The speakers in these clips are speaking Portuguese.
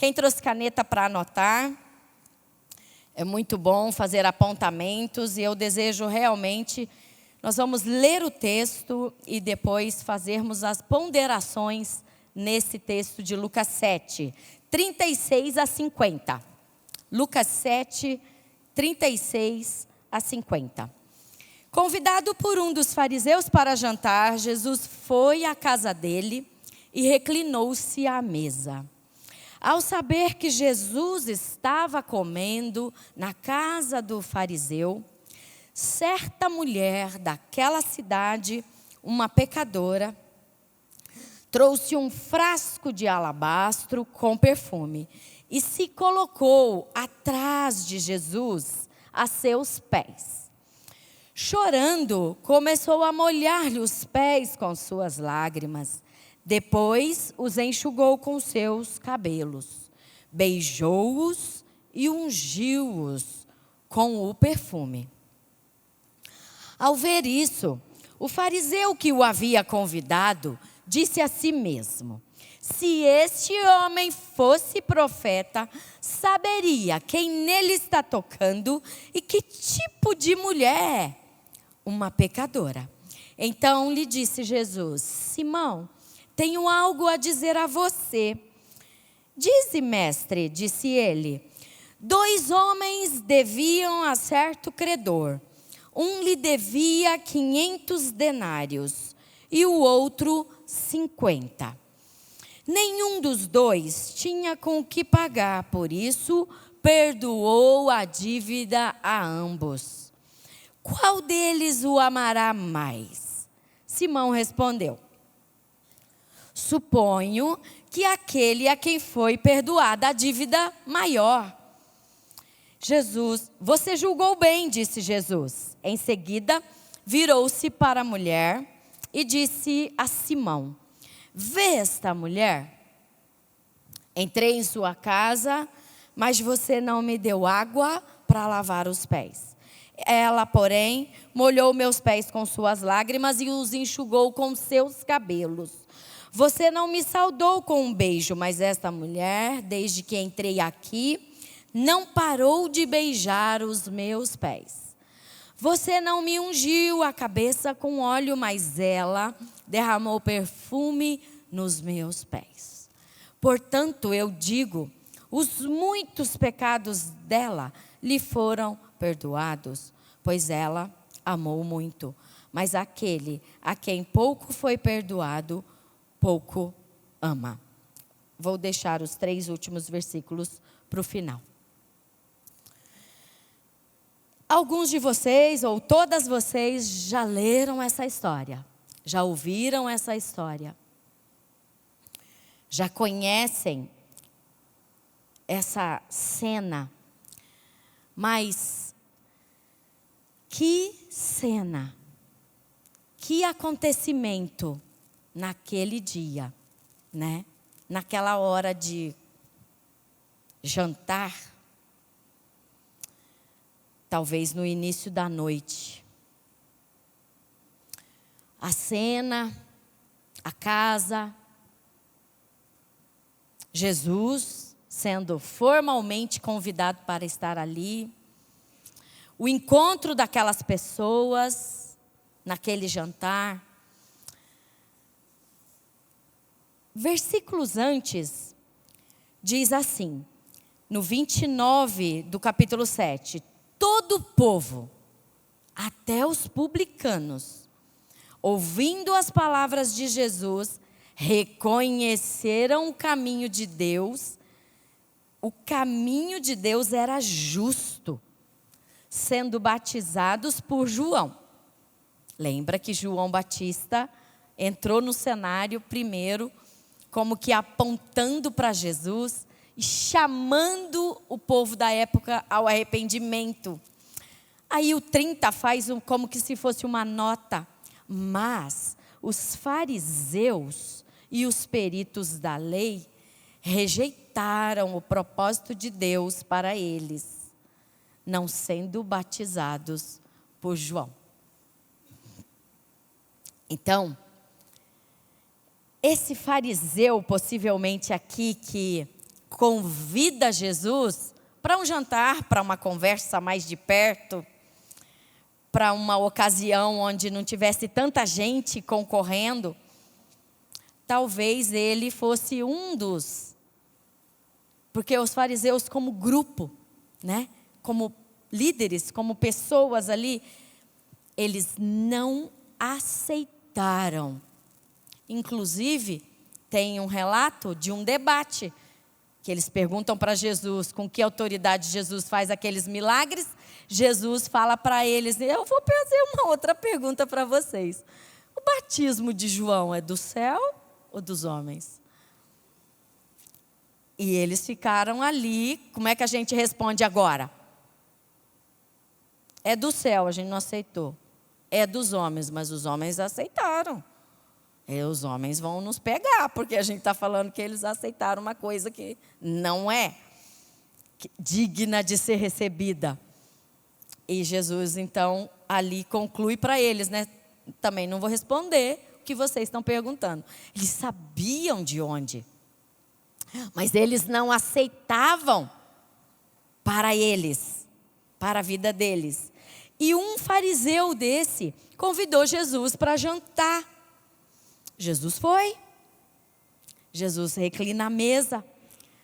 Quem trouxe caneta para anotar? É muito bom fazer apontamentos e eu desejo realmente... Nós vamos ler o texto e depois fazermos as ponderações nesse texto de Lucas 7, 36 a 50. Lucas 7, 36 a 50. Convidado por um dos fariseus para jantar, Jesus foi à casa dele e reclinou-se à mesa. Ao saber que Jesus estava comendo na casa do fariseu, certa mulher daquela cidade, uma pecadora, trouxe um frasco de alabastro com perfume e se colocou atrás de Jesus a seus pés. Chorando, começou a molhar-lhe os pés com suas lágrimas. Depois os enxugou com seus cabelos, beijou-os e ungiu-os com o perfume. Ao ver isso, o fariseu que o havia convidado disse a si mesmo: se este homem fosse profeta, saberia quem nele está tocando e que tipo de mulher é. Uma pecadora. Então lhe disse Jesus: Simão, tenho algo a dizer a você. Dize, mestre, disse ele. 2 homens deviam a certo credor. Um lhe devia 500 denários e o outro 50. Nenhum dos 2 tinha com o que pagar, por isso perdoou a dívida a ambos. Qual deles o amará mais? Simão respondeu: suponho que aquele a quem foi perdoada a dívida maior. Você julgou bem, disse Jesus. Em seguida, virou-se para a mulher e disse a Simão: vê esta mulher? Entrei em sua casa, mas você não me deu água para lavar os pés. Ela, porém, molhou meus pés com suas lágrimas e os enxugou com seus cabelos. Você não me saudou com um beijo, mas esta mulher, desde que entrei aqui, não parou de beijar os meus pés. Você não me ungiu a cabeça com óleo, mas ela derramou perfume nos meus pés. Portanto, eu digo, os muitos pecados dela lhe foram perdoados, pois ela amou muito. Mas aquele a quem pouco foi perdoado, pouco ama. Vou deixar os 3 últimos versículos para o final. Alguns de vocês, ou todas vocês, já leram essa história. Já ouviram essa história. Já conhecem essa cena. Mas, que cena, que acontecimento naquele dia, né? Naquela hora de jantar, talvez no início da noite. A cena, a casa, Jesus sendo formalmente convidado para estar ali, o encontro daquelas pessoas naquele jantar. Versículos antes, diz assim, no 29 do capítulo 7, todo o povo, até os publicanos, ouvindo as palavras de Jesus, reconheceram o caminho de Deus. O caminho de Deus era justo, sendo batizados por João. Lembra que João Batista entrou no cenário primeiro, como que apontando para Jesus e chamando o povo da época ao arrependimento. Aí o 30 faz como que se fosse uma nota. Mas os fariseus e os peritos da lei rejeitaram o propósito de Deus para eles, não sendo batizados por João. Então, esse fariseu, possivelmente aqui, que convida Jesus para um jantar, para uma conversa mais de perto, para uma ocasião onde não tivesse tanta gente concorrendo, talvez ele fosse um dos. Porque os fariseus, como grupo, né, como líderes, como pessoas ali, eles não aceitaram. Inclusive, tem um relato de um debate, que eles perguntam para Jesus com que autoridade Jesus faz aqueles milagres. Jesus fala para eles: eu vou fazer uma outra pergunta para vocês. O batismo de João é do céu ou dos homens? E eles ficaram ali. Como é que a gente responde agora? É do céu, a gente não aceitou. É dos homens, mas os homens aceitaram. Os homens vão nos pegar, porque a gente está falando que eles aceitaram uma coisa que não é digna de ser recebida. E Jesus, então, ali conclui para eles, né? Também não vou responder o que vocês estão perguntando. Eles sabiam de onde, mas eles não aceitavam para eles, para a vida deles. E um fariseu desse convidou Jesus para jantar. Jesus foi. Jesus reclina a mesa.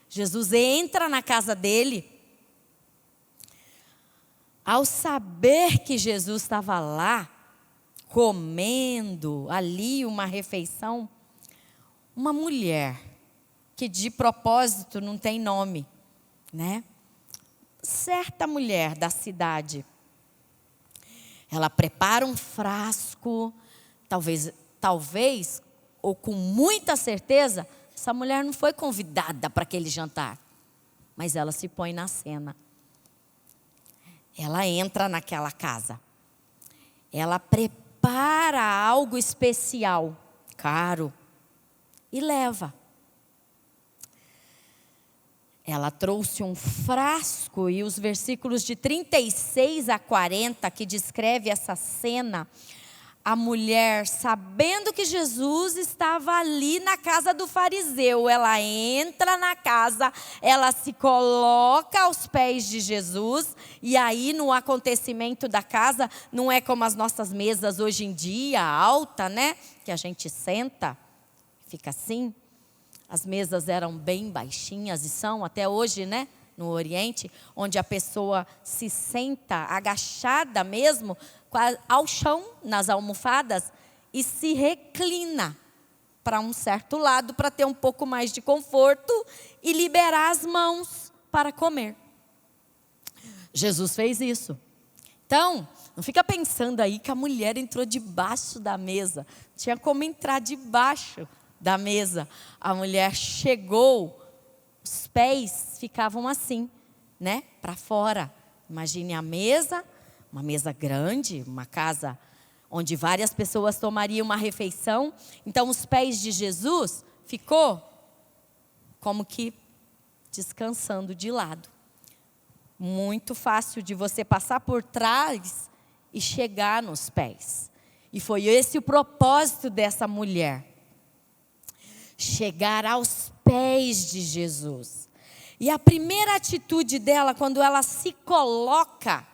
Jesus entra na casa dele. Ao saber que Jesus estava lá, comendo ali uma refeição, uma mulher, que de propósito não tem nome, né? Certa mulher da cidade, ela prepara um frasco, talvez, ou com muita certeza, essa mulher não foi convidada para aquele jantar, mas ela se põe na cena. Ela entra naquela casa, ela prepara algo especial, caro, e leva. Ela trouxe um frasco, e os versículos de 36 a 40, que descreve essa cena, a mulher, sabendo que Jesus estava ali na casa do fariseu, ela entra na casa, ela se coloca aos pés de Jesus, e aí no acontecimento da casa, não é como as nossas mesas hoje em dia, alta, né? Que a gente senta, fica assim. As mesas eram bem baixinhas e são até hoje, né? No Oriente, onde a pessoa se senta agachada mesmo, ao chão, nas almofadas, e se reclina para um certo lado, para ter um pouco mais de conforto e liberar as mãos para comer. Jesus fez isso. Então, não fica pensando aí que a mulher entrou debaixo da mesa. Não tinha como entrar debaixo da mesa. A mulher chegou, os pés ficavam assim, né? Para fora. Imagine a mesa, uma mesa grande, uma casa onde várias pessoas tomariam uma refeição. Então, os pés de Jesus ficou como que descansando de lado. Muito fácil de você passar por trás e chegar nos pés. E foi esse o propósito dessa mulher. Chegar aos pés de Jesus. E a primeira atitude dela, quando ela se coloca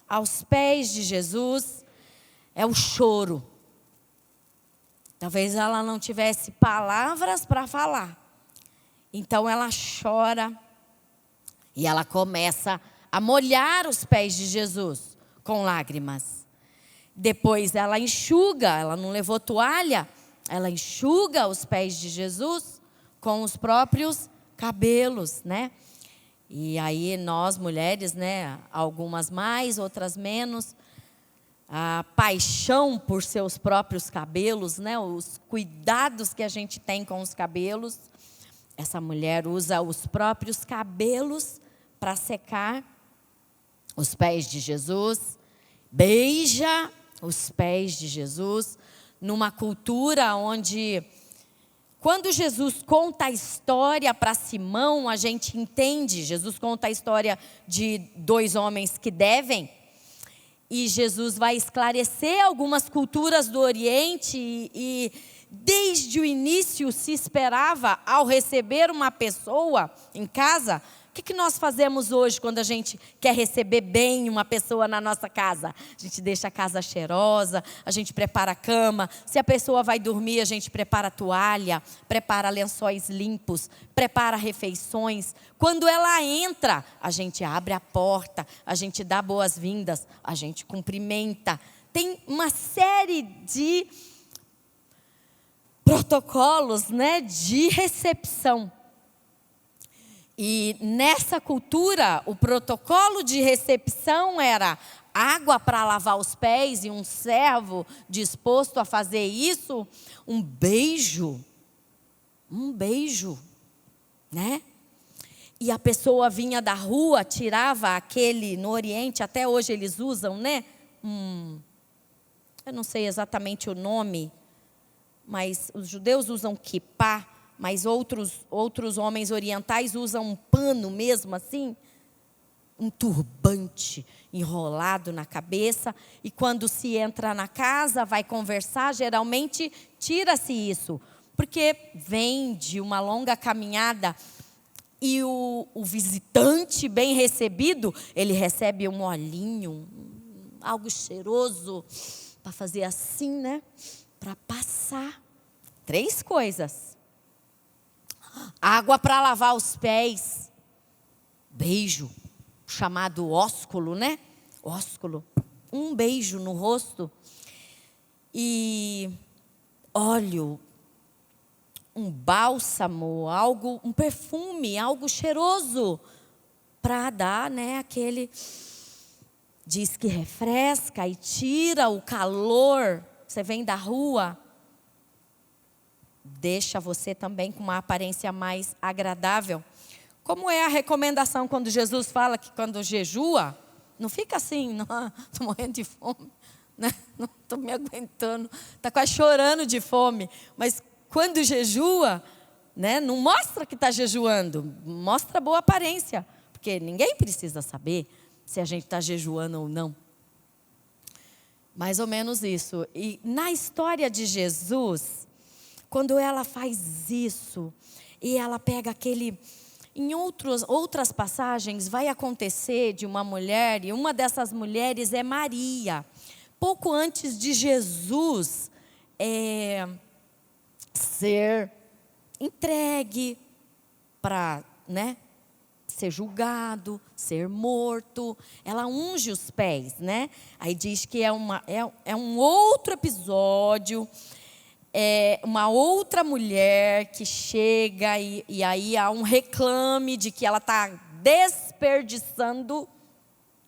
aos pés de Jesus, é o choro. Talvez ela não tivesse palavras para falar. Então ela chora e ela começa a molhar os pés de Jesus com lágrimas. Depois ela enxuga, ela não levou toalha, ela enxuga os pés de Jesus com os próprios cabelos, né? E aí nós mulheres, né, algumas mais, outras menos, a paixão por seus próprios cabelos, né, os cuidados que a gente tem com os cabelos. Essa mulher usa os próprios cabelos para secar os pés de Jesus, beija os pés de Jesus, numa cultura onde, quando Jesus conta a história para Simão, a gente entende. Jesus conta a história de dois homens que devem, e Jesus vai esclarecer algumas culturas do Oriente e desde o início se esperava ao receber uma pessoa em casa. O que nós fazemos hoje quando a gente quer receber bem uma pessoa na nossa casa? A gente deixa a casa cheirosa, a gente prepara a cama. Se a pessoa vai dormir, a gente prepara a toalha, prepara lençóis limpos, prepara refeições. Quando ela entra, a gente abre a porta, a gente dá boas-vindas, a gente cumprimenta. Tem uma série de protocolos, né, de recepção. E nessa cultura, o protocolo de recepção era água para lavar os pés e um servo disposto a fazer isso, um beijo, né? E a pessoa vinha da rua, tirava aquele, no Oriente, até hoje eles usam, né? Eu não sei exatamente o nome, mas os judeus usam kippá. Mas outros homens orientais usam um pano mesmo assim, um turbante enrolado na cabeça. E quando se entra na casa, vai conversar, geralmente tira-se isso. Porque vem de uma longa caminhada e o visitante bem recebido, ele recebe um olhinho, algo cheiroso, para fazer assim, né? Para passar. 3 coisas. Água para lavar os pés. Beijo, chamado ósculo, né? Ósculo. Um beijo no rosto. E óleo, um bálsamo, um perfume, algo cheiroso. Para dar, né, aquele... Diz que refresca e tira o calor. Você vem da rua... Deixa você também com uma aparência mais agradável. Como é a recomendação quando Jesus fala que quando jejua, não fica assim, estou morrendo de fome, né? Não estou me aguentando, está quase chorando de fome. Mas quando jejua, né, não mostra que está jejuando, mostra boa aparência. Porque ninguém precisa saber se a gente está jejuando ou não. Mais ou menos isso. E na história de Jesus... Quando ela faz isso, e ela pega aquele... Em outras passagens, vai acontecer de uma mulher, e uma dessas mulheres é Maria. Pouco antes de Jesus ser entregue para, né, ser julgado, ser morto, ela unge os pés, né? Aí diz que é um outro episódio... uma outra mulher que chega e aí há um reclame de que ela está desperdiçando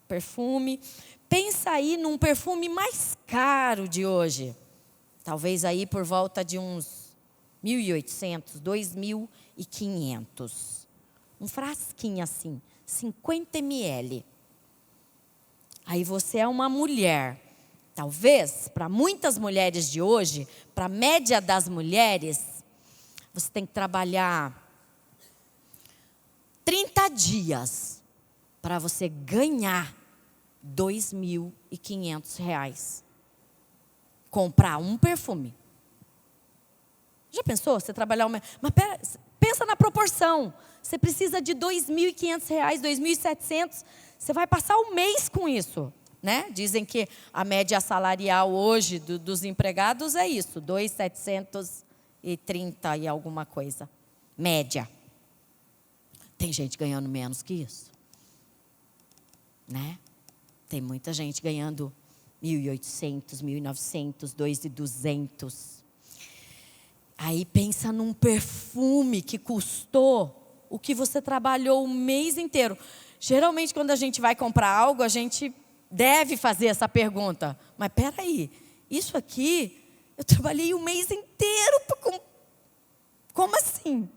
perfume. Pensa aí num perfume mais caro de hoje. Talvez aí por volta de uns 1.800, 2.500. Um frasquinho assim, 50 ml. Aí você é uma mulher. Talvez, para muitas mulheres de hoje, para a média das mulheres, você tem que trabalhar 30 dias para você ganhar R$2.500. Comprar um perfume. Já pensou? Você trabalhar uma... Mas pensa na proporção. Você precisa de R$2.500, R$2.700. Você vai passar um mês com isso. Né? Dizem que a média salarial hoje dos empregados é isso, 2.730 e alguma coisa. Média. Tem gente ganhando menos que isso. Né? Tem muita gente ganhando 1.800, 1.900, 2.200. Aí pensa num perfume que custou o que você trabalhou o mês inteiro. Geralmente quando a gente vai comprar algo, a gente... deve fazer essa pergunta. Mas espera aí, isso aqui, eu trabalhei o mês inteiro para... Como assim?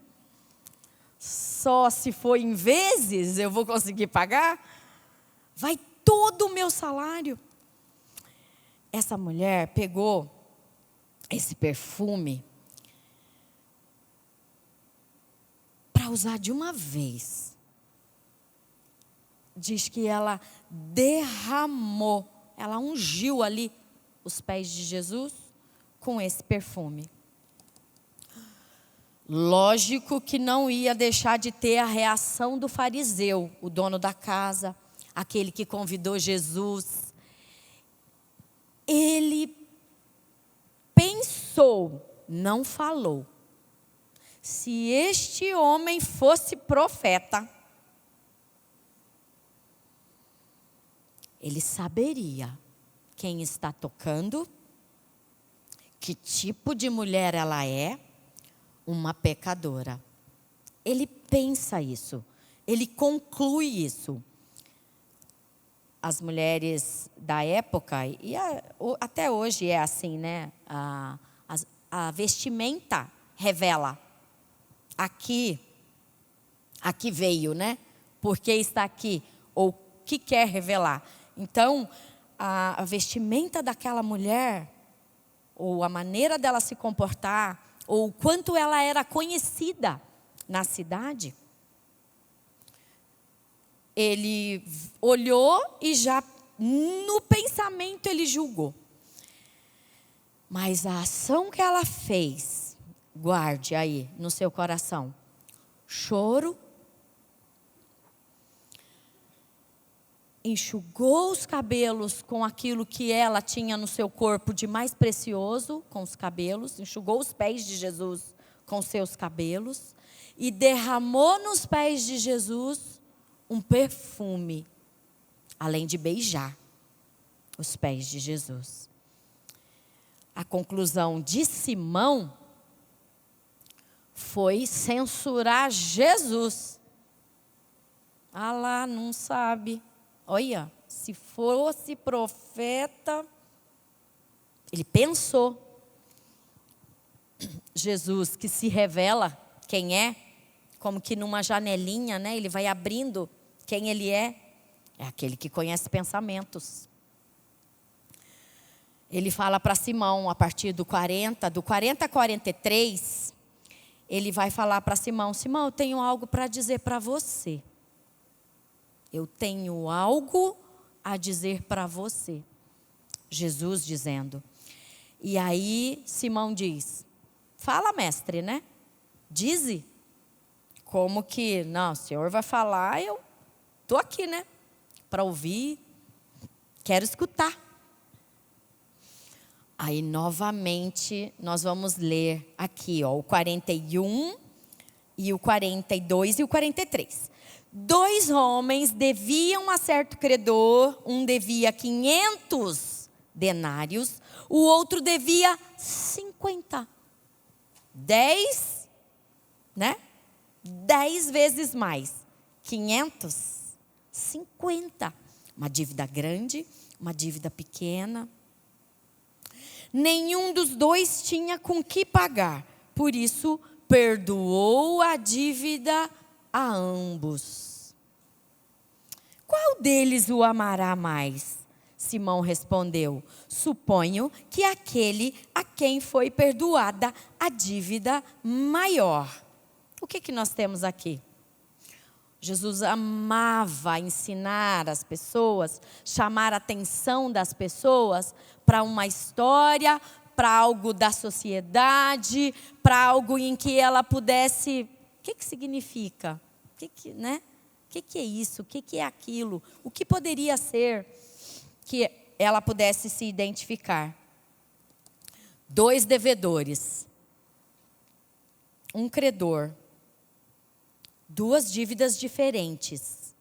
Só se for em vezes eu vou conseguir pagar? Vai todo o meu salário. Essa mulher pegou esse perfume para usar de uma vez. Diz que ela derramou, ela ungiu ali os pés de Jesus com esse perfume. Lógico que não ia deixar de ter a reação do fariseu, o dono da casa, aquele que convidou Jesus. Ele pensou, não falou. Se este homem fosse profeta, ele saberia quem está tocando, que tipo de mulher ela é, uma pecadora. Ele pensa isso, ele conclui isso. As mulheres da época, e até hoje é assim, né? A vestimenta revela. Aqui veio, né? Porque está aqui, ou o que quer revelar. Então, a vestimenta daquela mulher, ou a maneira dela se comportar, ou o quanto ela era conhecida na cidade, ele olhou e já no pensamento ele julgou. Mas a ação que ela fez, guarde aí no seu coração: choro, enxugou os cabelos com aquilo que ela tinha no seu corpo de mais precioso, com os cabelos, enxugou os pés de Jesus com seus cabelos e derramou nos pés de Jesus um perfume, além de beijar os pés de Jesus. A conclusão de Simão foi censurar Jesus. Ah lá, não sabe. Olha, se fosse profeta, ele pensou. Jesus que se revela quem é, como que numa janelinha, né? Ele vai abrindo quem ele é aquele que conhece pensamentos. Ele fala para Simão a partir do 40 a 43, ele vai falar para Simão: Simão, eu tenho algo para dizer para você. Eu tenho algo a dizer para você. Jesus dizendo. E aí Simão diz: fala, mestre, né? Dize. Como que, não, o Senhor vai falar, eu estou aqui, né? Para ouvir, quero escutar. Aí, novamente, nós vamos ler aqui, ó, o 41, e o 42 e o 43. 2 homens deviam a certo credor, um devia 500 denários, o outro devia 50. 10, né? 10 vezes mais. 500, 50. Uma dívida grande, uma dívida pequena. Nenhum dos dois tinha com que pagar. Por isso, perdoou a dívida a ambos. Qual deles o amará mais? Simão respondeu: suponho que aquele a quem foi perdoada a dívida maior. O que nós temos aqui? Jesus amava ensinar as pessoas, chamar a atenção das pessoas para uma história, para algo da sociedade, para algo em que ela pudesse... O que significa? Né? O que é isso? O que é aquilo? O que poderia ser que ela pudesse se identificar? 2 devedores. Um credor. 2 dívidas diferentes.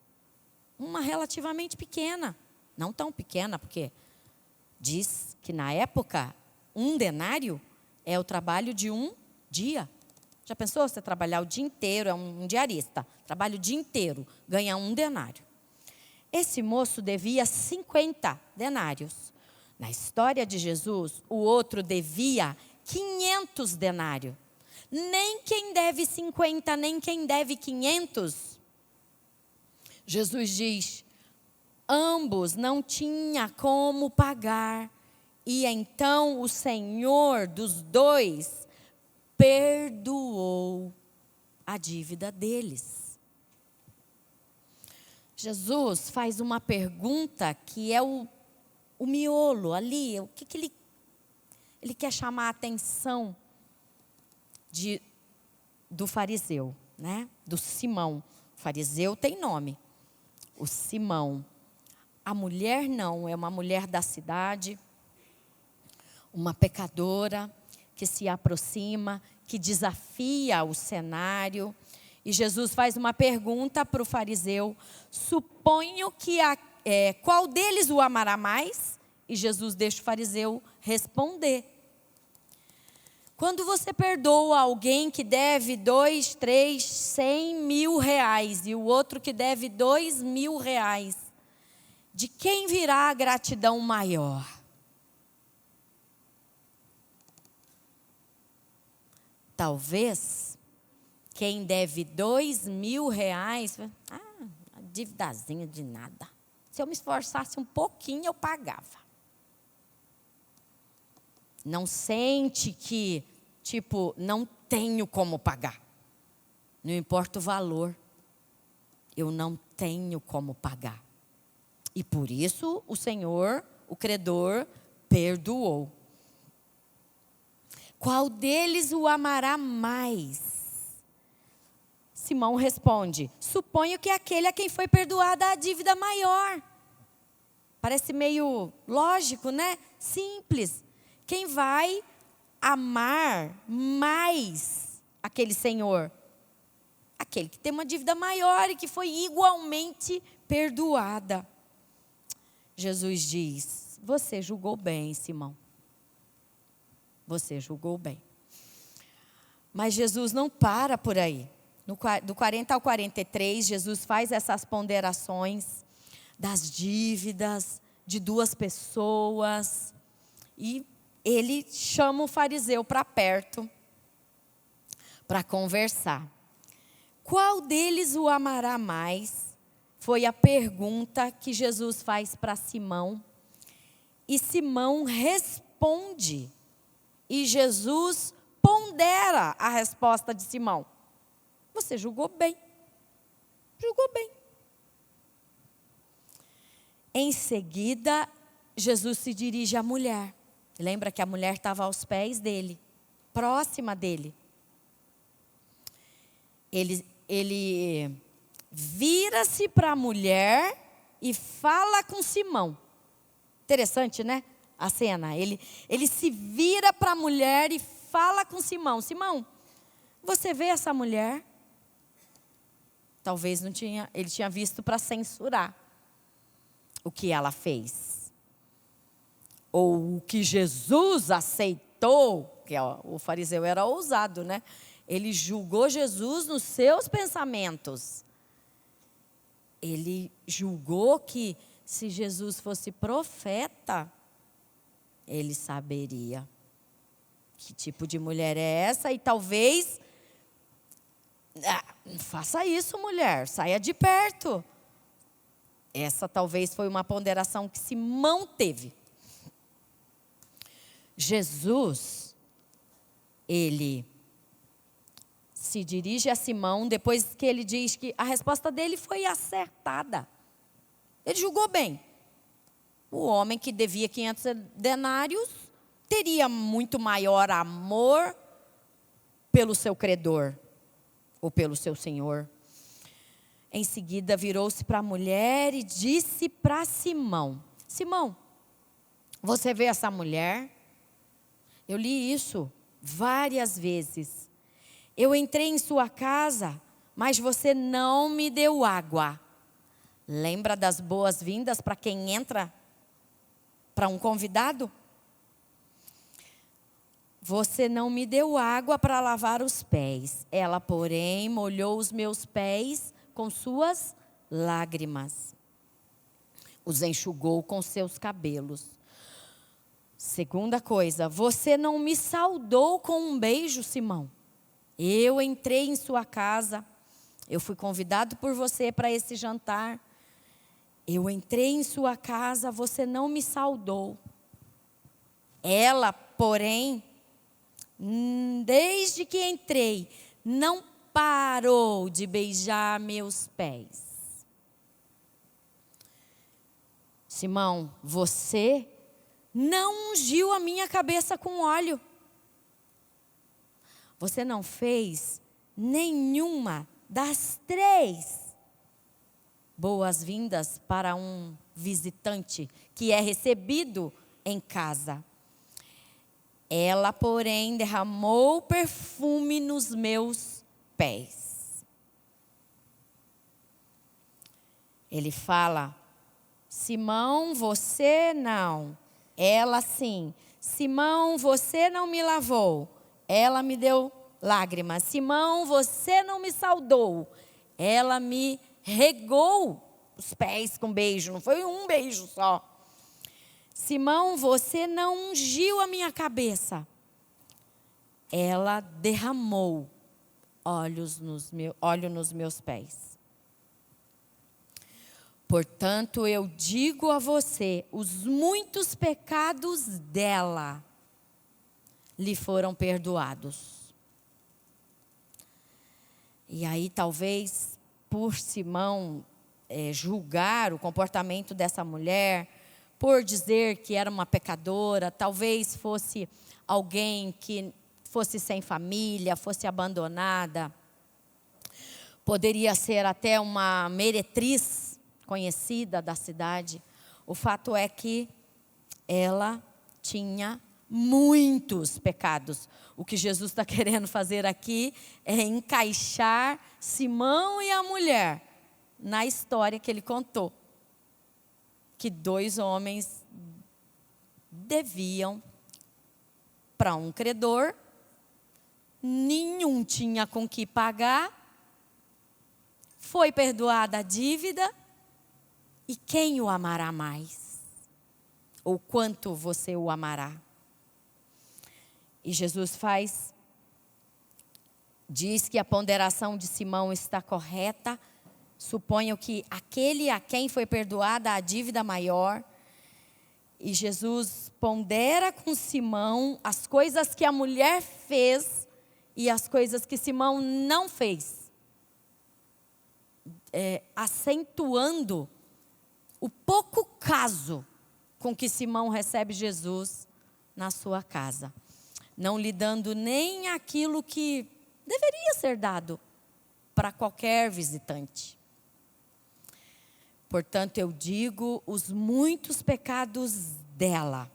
Uma relativamente pequena. Não tão pequena, porque diz que na época, 1 denário é o trabalho de 1 dia. Já pensou você trabalhar o dia inteiro, é um diarista, trabalha o dia inteiro, ganha 1 denário. Esse moço devia 50 denários. Na história de Jesus, o outro devia 500 denários. Nem quem deve 50, nem quem deve 500. Jesus diz: ambos não tinham como pagar. E então o Senhor dos 2 perdoou a dívida deles. Jesus faz uma pergunta que é o miolo ali. O que ele quer chamar a atenção do fariseu, né? Do Simão. O fariseu tem nome. O Simão. A mulher não, é uma mulher da cidade, uma pecadora que se aproxima, que desafia o cenário. E Jesus faz uma pergunta para o fariseu: suponho que qual deles o amará mais? E Jesus deixa o fariseu responder. Quando você perdoa alguém que deve 2, 3, 100 mil reais e o outro que deve 2 mil reais, de quem virá a gratidão maior? Talvez quem deve 2 mil reais, a dívidazinha de nada. Se eu me esforçasse um pouquinho, eu pagava. Não sente que, não tenho como pagar. Não importa o valor, eu não tenho como pagar. E por isso o Senhor, o credor, perdoou. Qual deles o amará mais? Simão responde: suponho que aquele a quem foi perdoada a dívida maior. Parece meio lógico, né? Simples. Quem vai amar mais aquele senhor? Aquele que tem uma dívida maior e que foi igualmente perdoada. Jesus diz: você julgou bem, Simão. Você julgou bem. Mas Jesus não para por aí. Do 40 ao 43, Jesus faz essas ponderações das dívidas de duas pessoas. E ele chama o fariseu para perto para conversar. Qual deles o amará mais? Foi a pergunta que Jesus faz para Simão. E Simão responde. E Jesus pondera a resposta de Simão. Você julgou bem. Julgou bem. Em seguida, Jesus se dirige à mulher. Lembra que a mulher estava aos pés dele, próxima dele. Ele vira-se para a mulher e fala com Simão. Interessante, né? A cena. Ele se vira para a mulher e fala com Simão. Simão, você vê essa mulher? Talvez ele tinha visto para censurar o que ela fez. Ou o que Jesus aceitou, que o fariseu era ousado, né? Ele julgou Jesus nos seus pensamentos. Ele julgou que se Jesus fosse profeta, ele saberia que tipo de mulher é essa e talvez, não faça isso, mulher, saia de perto. Essa talvez foi uma ponderação que Simão teve. Jesus, ele se dirige a Simão depois que ele diz que a resposta dele foi acertada. Ele julgou bem. O homem que devia 500 denários teria muito maior amor pelo seu credor ou pelo seu senhor. Em seguida virou-se para a mulher e disse para Simão: Simão, você vê essa mulher? Eu li isso várias vezes. Eu entrei em sua casa, mas você não me deu água. Lembra das boas-vindas para quem entra para um convidado? Você não me deu água para lavar os pés. Ela, porém, molhou os meus pés com suas lágrimas. Os enxugou com seus cabelos. Segunda coisa, você não me saudou com um beijo, Simão. Eu entrei em sua casa. Eu fui convidado por você para esse jantar. Eu entrei em sua casa, você não me saudou. Ela, porém, desde que entrei, não parou de beijar meus pés. Simão, você não ungiu a minha cabeça com óleo. Você não fez nenhuma das 3 boas-vindas para um visitante que é recebido em casa. Ela, porém, derramou perfume nos meus pés. Ele fala: Simão, você não. Ela sim. Simão, você não me lavou. Ela me deu lágrimas. Simão, você não me saudou. Ela me regou os pés com beijo. Não foi um beijo só. Simão, você não ungiu a minha cabeça. Ela derramou óleo nos meus pés. Portanto, eu digo a você, os muitos pecados dela lhe foram perdoados. E aí, talvez, por Simão julgar o comportamento dessa mulher, por dizer que era uma pecadora, talvez fosse alguém que fosse sem família, fosse abandonada, poderia ser até uma meretriz conhecida da cidade. O fato é que ela tinha muitos pecados. O que Jesus está querendo fazer aqui é encaixar Simão e a mulher na história que ele contou. Que 2 homens deviam para um credor, nenhum tinha com que pagar, foi perdoada a dívida, e quem o amará mais? Ou quanto você o amará? E Jesus diz que a ponderação de Simão está correta. Suponho que aquele a quem foi perdoada a dívida maior. E Jesus pondera com Simão as coisas que a mulher fez e as coisas que Simão não fez. Acentuando o pouco caso com que Simão recebe Jesus na sua casa. Não lhe dando nem aquilo que deveria ser dado para qualquer visitante. Portanto, eu digo, os muitos pecados dela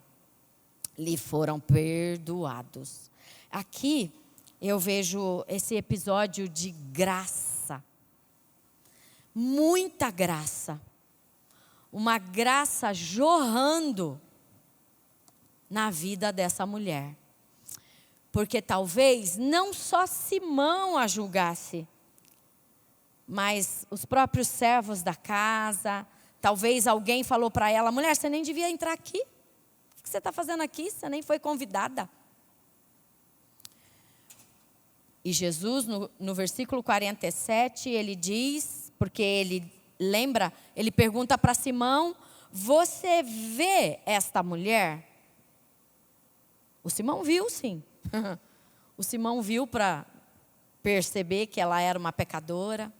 lhe foram perdoados. Aqui eu vejo esse episódio de graça. Muita graça. Uma graça jorrando na vida dessa mulher. Porque talvez não só Simão a julgasse, mas os próprios servos da casa. Talvez alguém falou para ela: mulher, você nem devia entrar aqui. O que você está fazendo aqui? Você nem foi convidada. E Jesus, no versículo 47, ele diz, porque ele lembra, ele pergunta para Simão: você vê esta mulher? O Simão viu, sim. O Simão viu para perceber que ela era uma pecadora.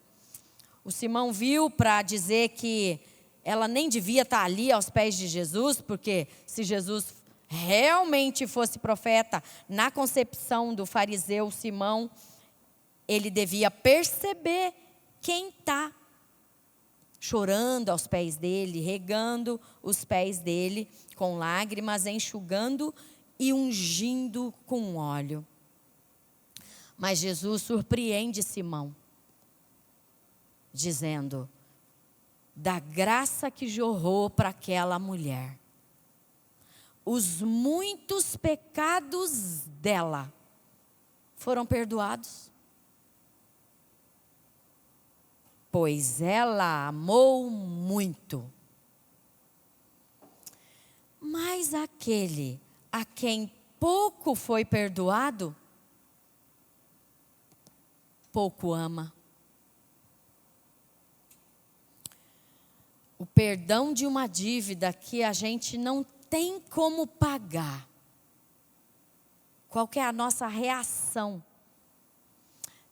O Simão viu para dizer que ela nem devia estar ali aos pés de Jesus, porque se Jesus realmente fosse profeta, na concepção do fariseu Simão, ele devia perceber quem está chorando aos pés dele, regando os pés dele com lágrimas, enxugando e ungindo com óleo. Mas Jesus surpreende Simão, dizendo: da graça que jorrou para aquela mulher, os muitos pecados dela foram perdoados, pois ela amou muito. Mas aquele a quem pouco foi perdoado, pouco ama. O perdão de uma dívida que a gente não tem como pagar. Qual que é a nossa reação?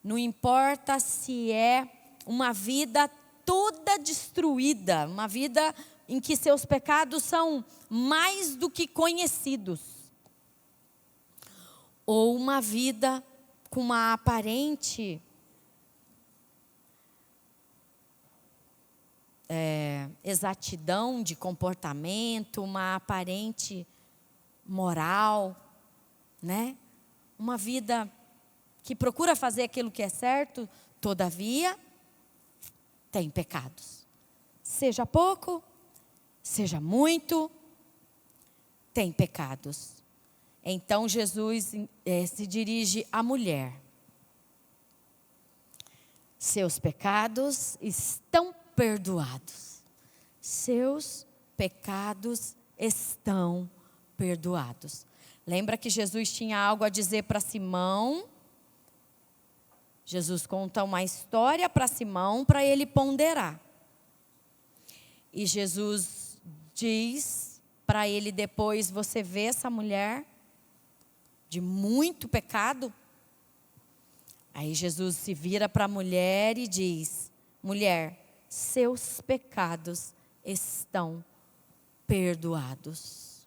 Não importa se é uma vida toda destruída, uma vida em que seus pecados são mais do que conhecidos, ou uma vida com uma aparente exatidão de comportamento, uma aparente moral, né? Uma vida que procura fazer aquilo que é certo, todavia tem pecados. Seja pouco, seja muito, tem pecados. Então Jesus se dirige à mulher. Seus pecados estão perdoados. Seus pecados estão perdoados. Lembra que Jesus tinha algo a dizer para Simão? Jesus conta uma história para Simão para ele ponderar. E Jesus diz para ele depois: você vê essa mulher de muito pecado? Aí Jesus se vira para a mulher e diz: mulher, seus pecados estão perdoados.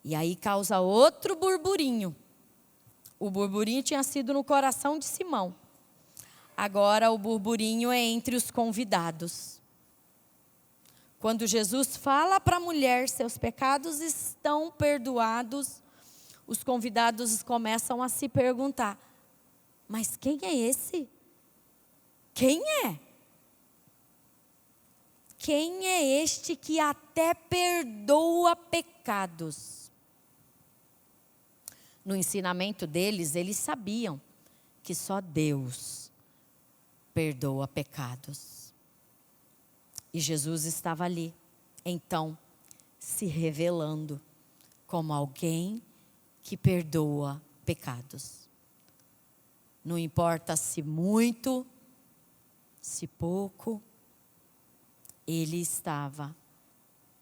E aí causa outro burburinho. O burburinho tinha sido no coração de Simão. Agora o burburinho é entre os convidados. Quando Jesus fala para a mulher: seus pecados estão perdoados, os convidados começam a se perguntar: mas quem é esse? Quem é? Quem é este que até perdoa pecados? No ensinamento deles, eles sabiam que só Deus perdoa pecados. E Jesus estava ali, então, se revelando como alguém que perdoa pecados. Não importa se muito, se pouco, ele estava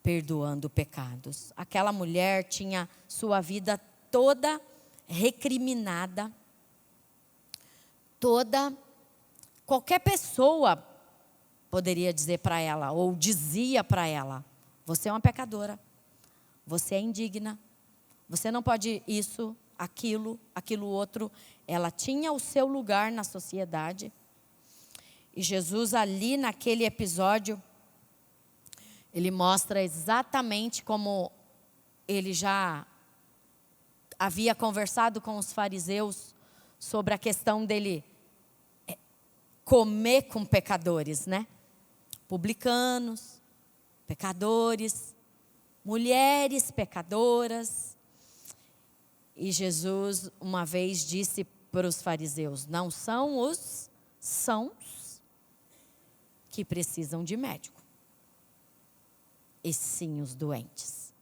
perdoando pecados. Aquela mulher tinha sua vida toda recriminada. Qualquer pessoa poderia dizer para ela, ou dizia para ela: você é uma pecadora, você é indigna, você não pode isso, aquilo outro. Ela tinha o seu lugar na sociedade. E Jesus ali naquele episódio, ele mostra exatamente como ele já havia conversado com os fariseus sobre a questão dele comer com pecadores, né? Publicanos, pecadores, mulheres pecadoras. E Jesus uma vez disse para os fariseus: não são os sãos que precisam de médico, e sim os doentes.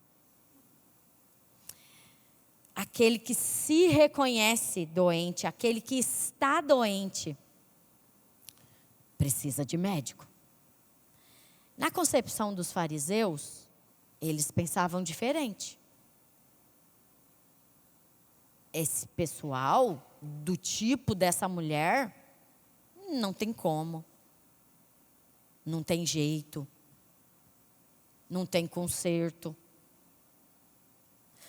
Aquele que se reconhece doente, aquele que está doente, precisa de médico. Na concepção dos fariseus, eles pensavam diferente. Esse pessoal, do tipo dessa mulher, não tem como. Não tem jeito. Não tem conserto.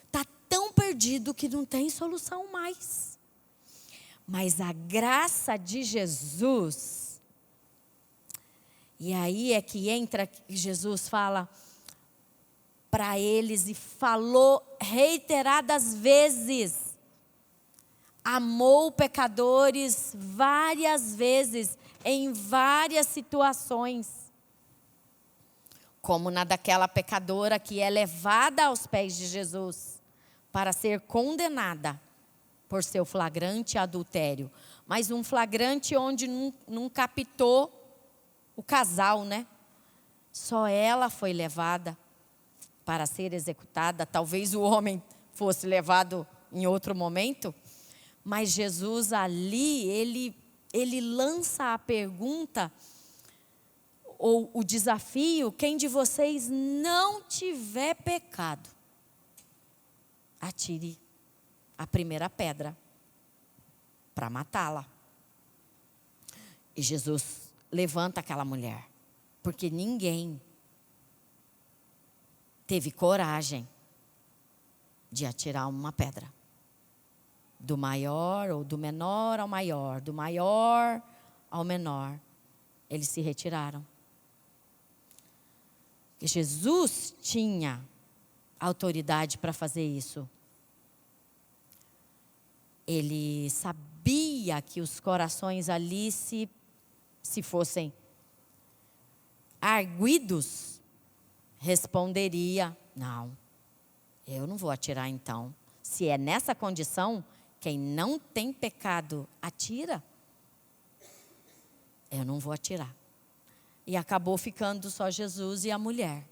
Está tão perdido que não tem solução mais. Mas a graça de Jesus, e aí é que entra, Jesus fala para eles e falou reiteradas vezes. Amou pecadores várias vezes, em várias situações. Como na daquela pecadora que é levada aos pés de Jesus para ser condenada por seu flagrante adultério. Mas um flagrante onde não captou o casal, né? Só ela foi levada para ser executada. Talvez o homem fosse levado em outro momento. Mas Jesus ali, ele lança a pergunta, ou o desafio: quem de vocês não tiver pecado, atire a primeira pedra para matá-la. E Jesus levanta aquela mulher, porque ninguém teve coragem de atirar uma pedra. Do maior ou do menor ao maior, do maior ao menor, eles se retiraram. E Jesus tinha autoridade para fazer isso. Ele sabia que os corações ali, se fossem arguidos, responderia: não, eu não vou atirar então. Se é nessa condição, quem não tem pecado atira. Eu não vou atirar. E acabou ficando só Jesus e a mulher.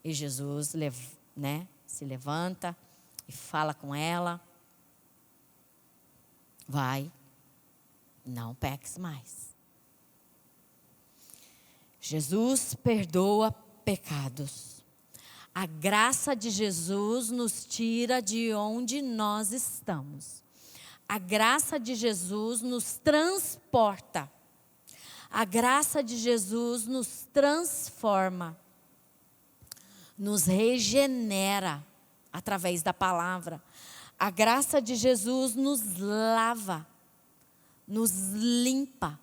E Jesus se levanta e fala com ela: vai, não peques mais. Jesus perdoa pecados. A graça de Jesus nos tira de onde nós estamos. A graça de Jesus nos transporta. A graça de Jesus nos transforma. Nos regenera através da palavra. A graça de Jesus nos lava, nos limpa,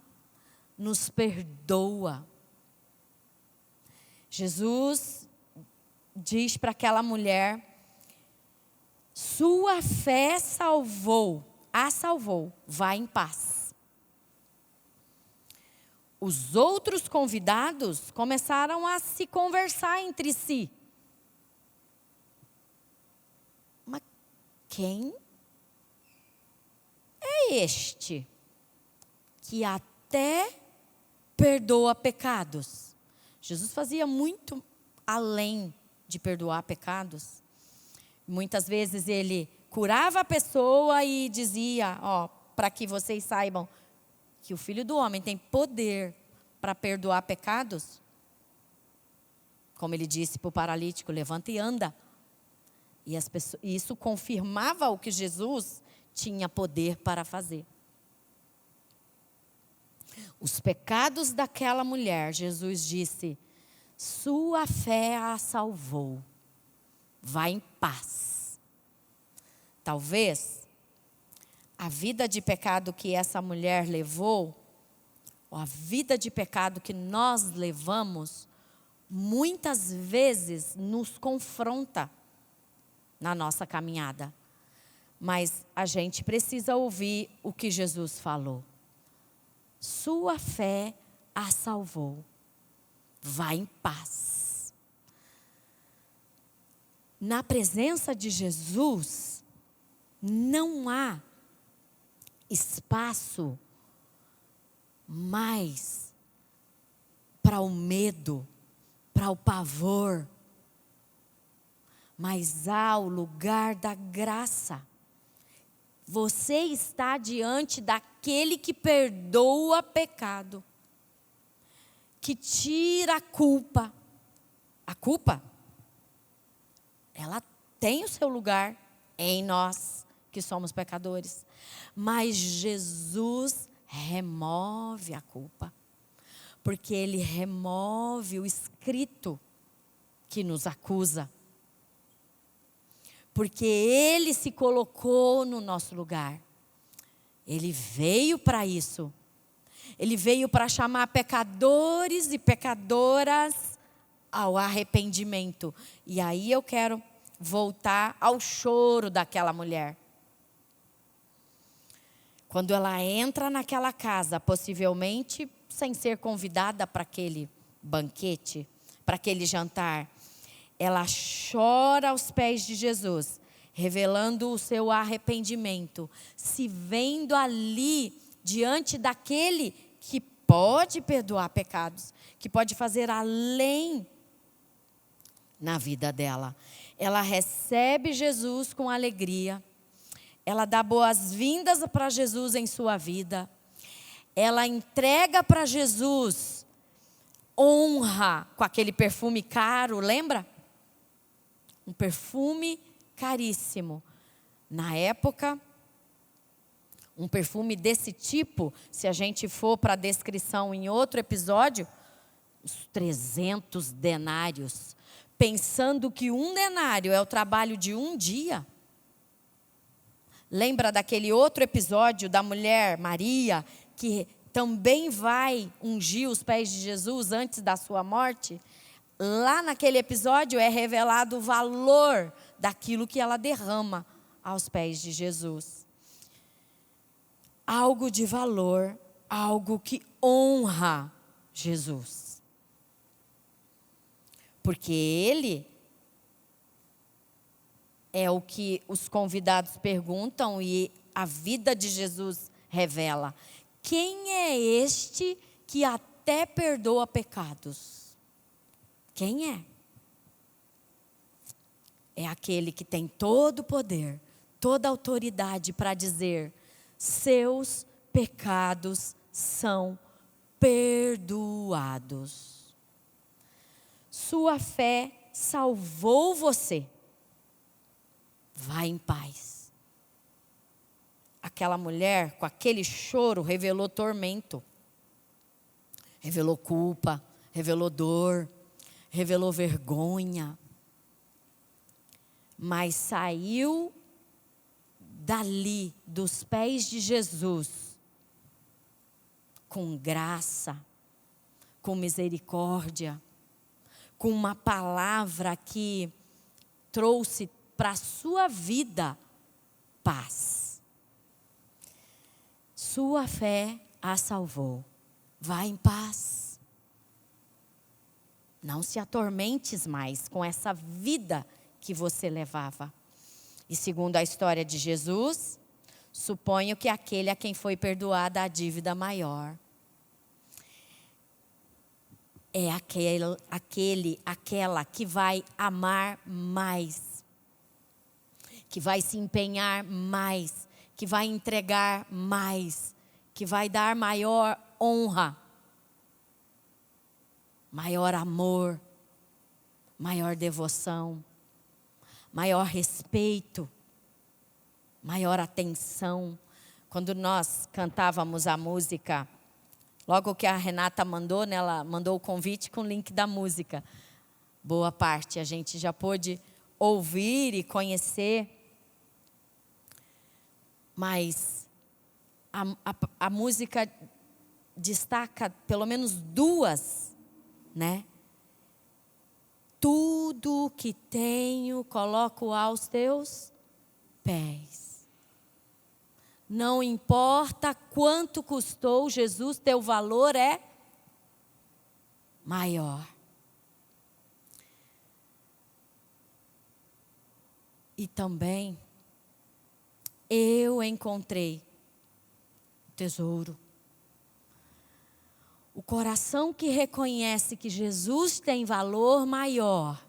nos perdoa. Jesus diz para aquela mulher: sua fé a salvou, vá em paz. Os outros convidados começaram a se conversar entre si. Mas quem é este que até perdoa pecados? Jesus fazia muito além de perdoar pecados. Muitas vezes ele curava a pessoa e dizia: para que vocês saibam que o Filho do Homem tem poder para perdoar pecados. Como ele disse para o paralítico: levanta e anda. E isso confirmava o que Jesus tinha poder para fazer. Os pecados daquela mulher, Jesus disse: sua fé a salvou, vá em paz. Talvez a vida de pecado que essa mulher levou, ou a vida de pecado que nós levamos, muitas vezes nos confronta na nossa caminhada. Mas a gente precisa ouvir o que Jesus falou. Sua fé a salvou. Vá em paz. Na presença de Jesus, não há espaço mais para o medo, para o pavor, mas há o lugar da graça. Você está diante daquele que perdoa pecado, que tira a culpa. A culpa, ela tem o seu lugar em nós, que somos pecadores. Mas Jesus remove a culpa, porque Ele remove o escrito que nos acusa. Porque Ele se colocou no nosso lugar. Ele veio para isso. Ele veio para chamar pecadores e pecadoras ao arrependimento. E aí eu quero voltar ao choro daquela mulher. Quando ela entra naquela casa, possivelmente sem ser convidada para aquele banquete, para aquele jantar, ela chora aos pés de Jesus, revelando o seu arrependimento, se vendo ali diante daquele que pode perdoar pecados, que pode fazer além na vida dela. Ela recebe Jesus com alegria. Ela dá boas-vindas para Jesus em sua vida. Ela entrega para Jesus honra com aquele perfume caro, lembra? Um perfume caríssimo. Na época, um perfume desse tipo, se a gente for para a descrição em outro episódio, uns 300 denários. Pensando que um denário é o trabalho de um dia. Lembra daquele outro episódio da mulher Maria, que também vai ungir os pés de Jesus antes da sua morte? lá naquele episódio é revelado o valor daquilo que ela derrama aos pés de Jesus. Algo de valor, algo que honra Jesus. Porque Ele é o que os convidados perguntam e a vida de Jesus revela. Quem é este que até perdoa pecados? Quem é? É aquele que tem todo o poder, toda a autoridade para dizer: seus pecados são perdoados. Sua fé salvou você. Vá em paz. Aquela mulher, com aquele choro, revelou tormento. Revelou culpa, revelou dor, revelou vergonha. Mas saiu dali, dos pés de Jesus, com graça, com misericórdia, com uma palavra que trouxe para a sua vida paz. Sua fé a salvou. Vá em paz. Não se atormentes mais com essa vida que você levava. E segundo a história de Jesus, suponho que aquele a quem foi perdoada a dívida maior é aquela que vai amar mais, que vai se empenhar mais, que vai entregar mais, que vai dar maior honra, maior amor, maior devoção, maior respeito, maior atenção. Quando nós cantávamos a música, logo que a Renata mandou, né, ela mandou o convite com o link da música. Boa parte a gente já pôde ouvir e conhecer. Mas a música destaca pelo menos duas, né? Tudo que tenho coloco aos teus pés. Não importa quanto custou, Jesus, teu valor é maior. E também eu encontrei tesouro. O coração que reconhece que Jesus tem valor maior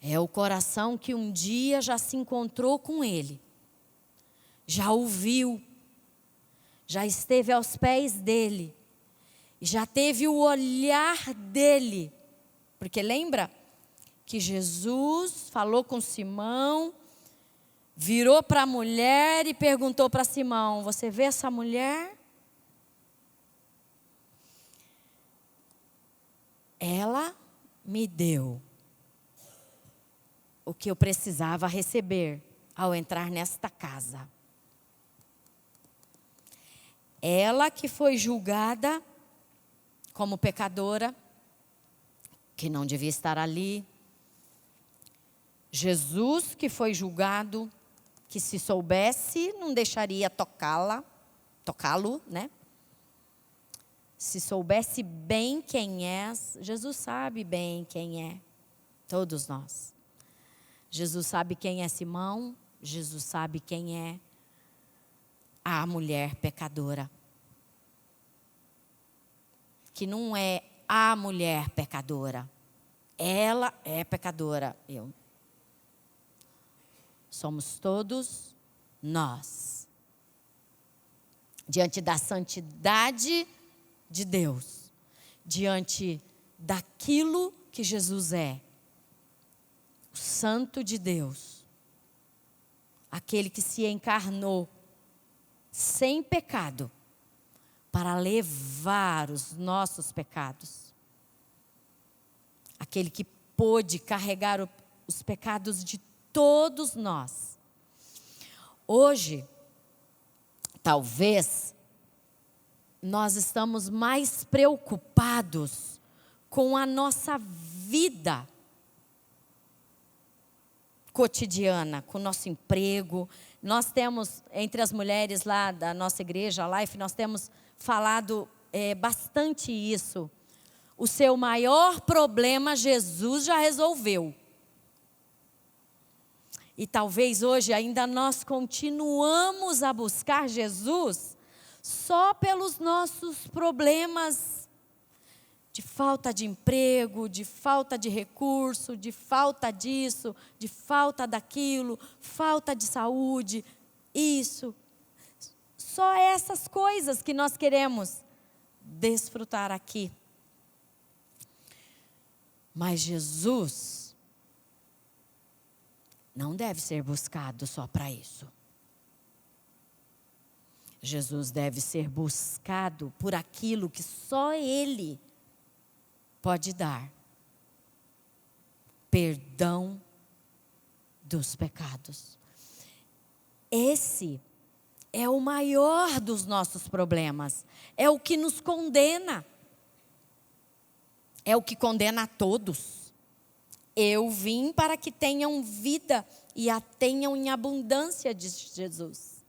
é o coração que um dia já se encontrou com Ele, já o viu, já esteve aos pés dEle, já teve o olhar dEle. Porque lembra que Jesus falou com Simão, virou para a mulher e perguntou para Simão: você vê essa mulher? Ela me deu o que eu precisava receber ao entrar nesta casa. Ela que foi julgada como pecadora, que não devia estar ali. Jesus que foi julgado, que se soubesse não deixaria tocá-lo, né? Se soubesse bem quem é, Jesus sabe bem quem é, todos nós. Jesus sabe quem é Simão, Jesus sabe quem é a mulher pecadora. Que não é a mulher pecadora, ela é pecadora, eu. Somos todos nós. Diante da santidade de Deus, diante daquilo que Jesus é, o Santo de Deus, aquele que se encarnou sem pecado para levar os nossos pecados, aquele que pôde carregar os pecados de todos nós. Hoje, talvez, nós estamos mais preocupados com a nossa vida cotidiana, com o nosso emprego. Nós temos, entre as mulheres lá da nossa igreja, a Life, nós temos falado bastante isso. O seu maior problema, Jesus já resolveu. E talvez hoje ainda nós continuamos a buscar Jesus só pelos nossos problemas de falta de emprego, de falta de recurso, de falta disso, de falta daquilo, falta de saúde, isso. Só essas coisas que nós queremos desfrutar aqui. Mas Jesus não deve ser buscado só para isso. Jesus deve ser buscado por aquilo que só Ele pode dar: perdão dos pecados. Esse é o maior dos nossos problemas. É o que nos condena. É o que condena a todos. Eu vim para que tenham vida e a tenham em abundância, diz Jesus.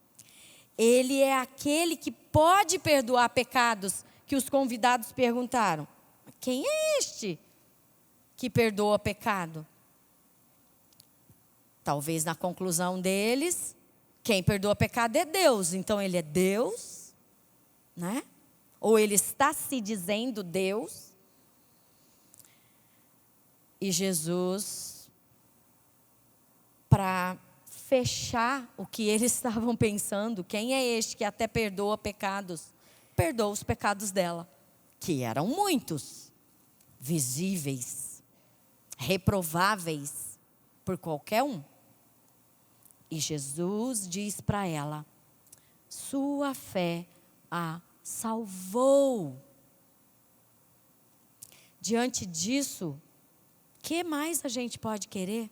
Ele é aquele que pode perdoar pecados, que os convidados perguntaram. Quem é este que perdoa pecado? Talvez na conclusão deles, quem perdoa pecado é Deus. Então ele é Deus, né? Ou ele está se dizendo Deus. E Jesus, para fechar o que eles estavam pensando, quem é este que até perdoa pecados? Perdoa os pecados dela, que eram muitos, visíveis, reprováveis por qualquer um. E Jesus diz para ela: sua fé a salvou. Diante disso, o que mais a gente pode querer?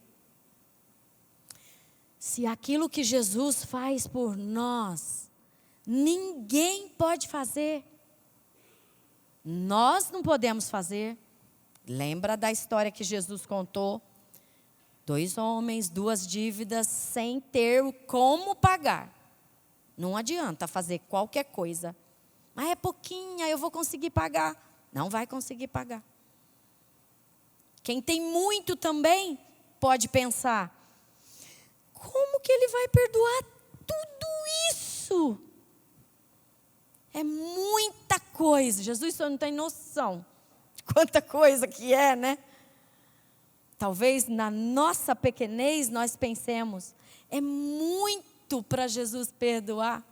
Se aquilo que Jesus faz por nós, ninguém pode fazer. Nós não podemos fazer. Lembra da história que Jesus contou? 2 homens, 2 dívidas, sem ter como pagar. Não adianta fazer qualquer coisa. Mas é pouquinha, eu vou conseguir pagar. Não vai conseguir pagar. Quem tem muito também pode pensar: como que ele vai perdoar tudo isso? É muita coisa. Jesus só não tem noção de quanta coisa que é, né? Talvez na nossa pequenez nós pensemos: é muito para Jesus perdoar.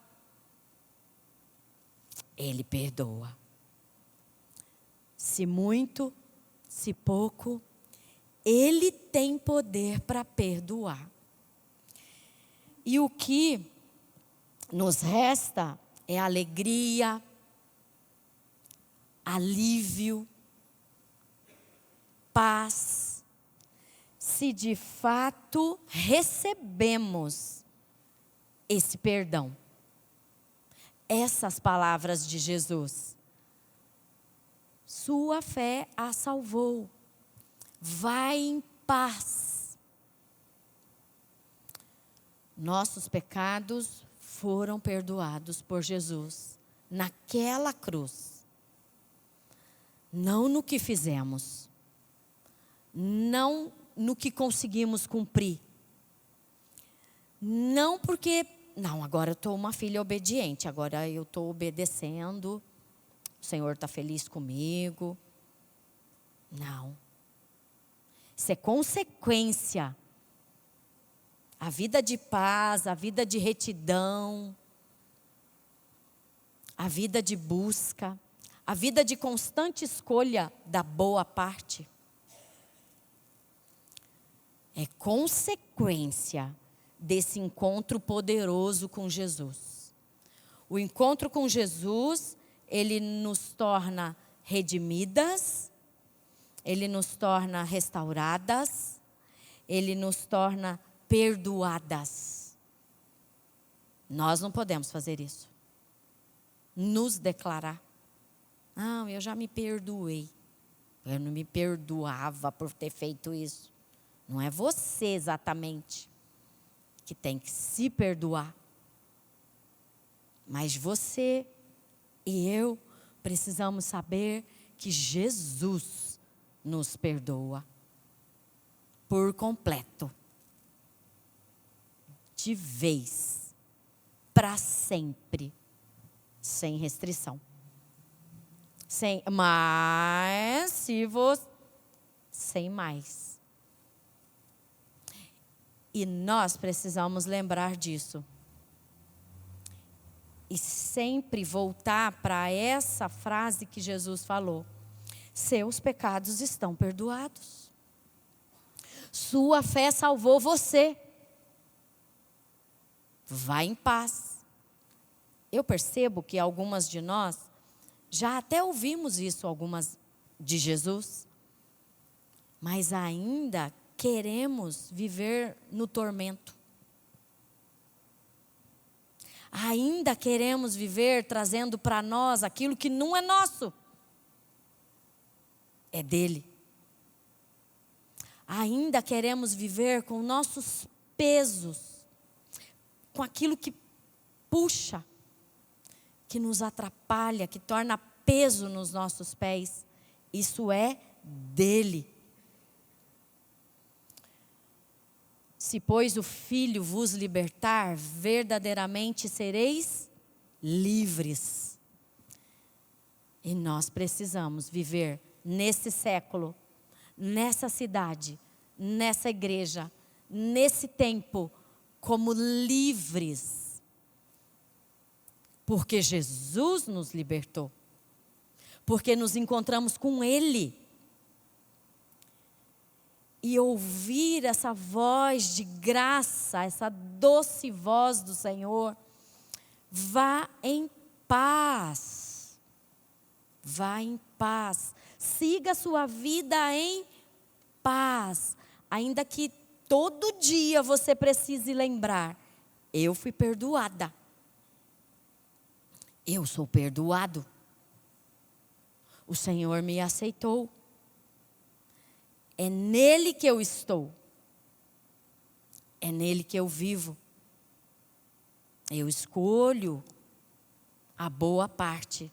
Ele perdoa. Se muito, se pouco, Ele tem poder para perdoar. E o que nos resta é alegria, alívio, paz, se de fato recebemos esse perdão. Essas palavras de Jesus: sua fé a salvou, vai em paz. Nossos pecados foram perdoados por Jesus naquela cruz. Não no que fizemos, não no que conseguimos cumprir. Não porque, não, agora eu estou uma filha obediente, agora eu estou obedecendo, o Senhor está feliz comigo. Não. Isso é consequência. A vida de paz, a vida de retidão, a vida de busca, a vida de constante escolha da boa parte, é consequência desse encontro poderoso com Jesus. O encontro com Jesus, ele nos torna redimidas, ele nos torna restauradas, ele nos torna perdoadas. Nós não podemos fazer isso. Nos declarar: não, eu já me perdoei. Eu não me perdoava por ter feito isso. Não é você exatamente que tem que se perdoar. Mas você e eu precisamos saber que Jesus nos perdoa por completo. De vez, para sempre, sem restrição. Mas se você sem mais. E nós precisamos lembrar disso. E sempre voltar para essa frase que Jesus falou: seus pecados estão perdoados. Sua fé salvou você. Vá em paz. Eu percebo que algumas de nós já até ouvimos isso, algumas de Jesus, mas ainda queremos viver no tormento. Ainda queremos viver trazendo para nós aquilo que não é nosso, é dele. Ainda queremos viver com nossos pesos, com aquilo que puxa, que nos atrapalha, que torna peso nos nossos pés. Isso é dele. Se, pois, o Filho vos libertar, verdadeiramente sereis livres. E nós precisamos viver nesse século, nessa cidade, nessa igreja, nesse tempo, como livres. Porque Jesus nos libertou. Porque nos encontramos com Ele. E ouvir essa voz de graça, essa doce voz do Senhor: vá em paz. Vá em paz. Siga a sua vida em paz. Ainda que todo dia você precise lembrar: eu fui perdoada. Eu sou perdoado. O Senhor me aceitou. É nele que eu estou. É nele que eu vivo. Eu escolho a boa parte.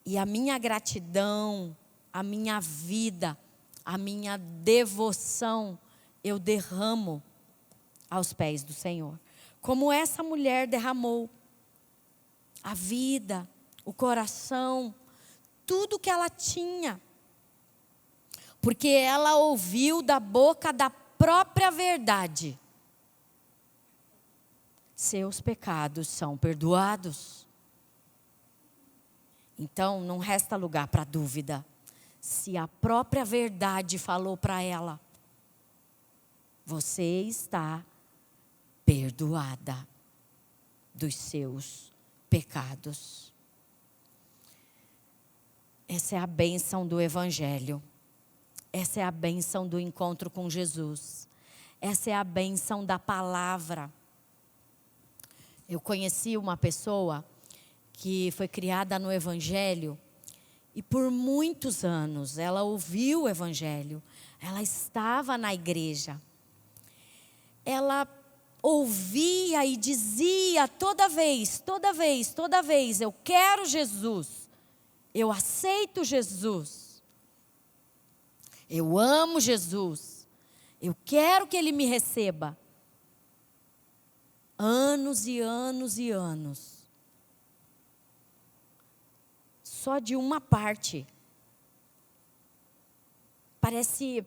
E a minha gratidão, a minha vida, a minha devoção, eu derramo aos pés do Senhor. Como essa mulher derramou a vida, o coração, tudo que ela tinha. Porque ela ouviu da boca da própria verdade: seus pecados são perdoados. Então não resta lugar para dúvida. Se a própria verdade falou para ela: você está perdoada dos seus pecados. Essa é a bênção do Evangelho. Essa é a bênção do encontro com Jesus. Essa é a bênção da palavra. Eu conheci uma pessoa que foi criada no Evangelho e por muitos anos ela ouviu o Evangelho. Ela estava na igreja. Ela ouvia e dizia toda vez: eu quero Jesus. Eu aceito Jesus. Eu amo Jesus. Eu quero que Ele me receba. Anos e anos e anos. Só de uma parte. Parece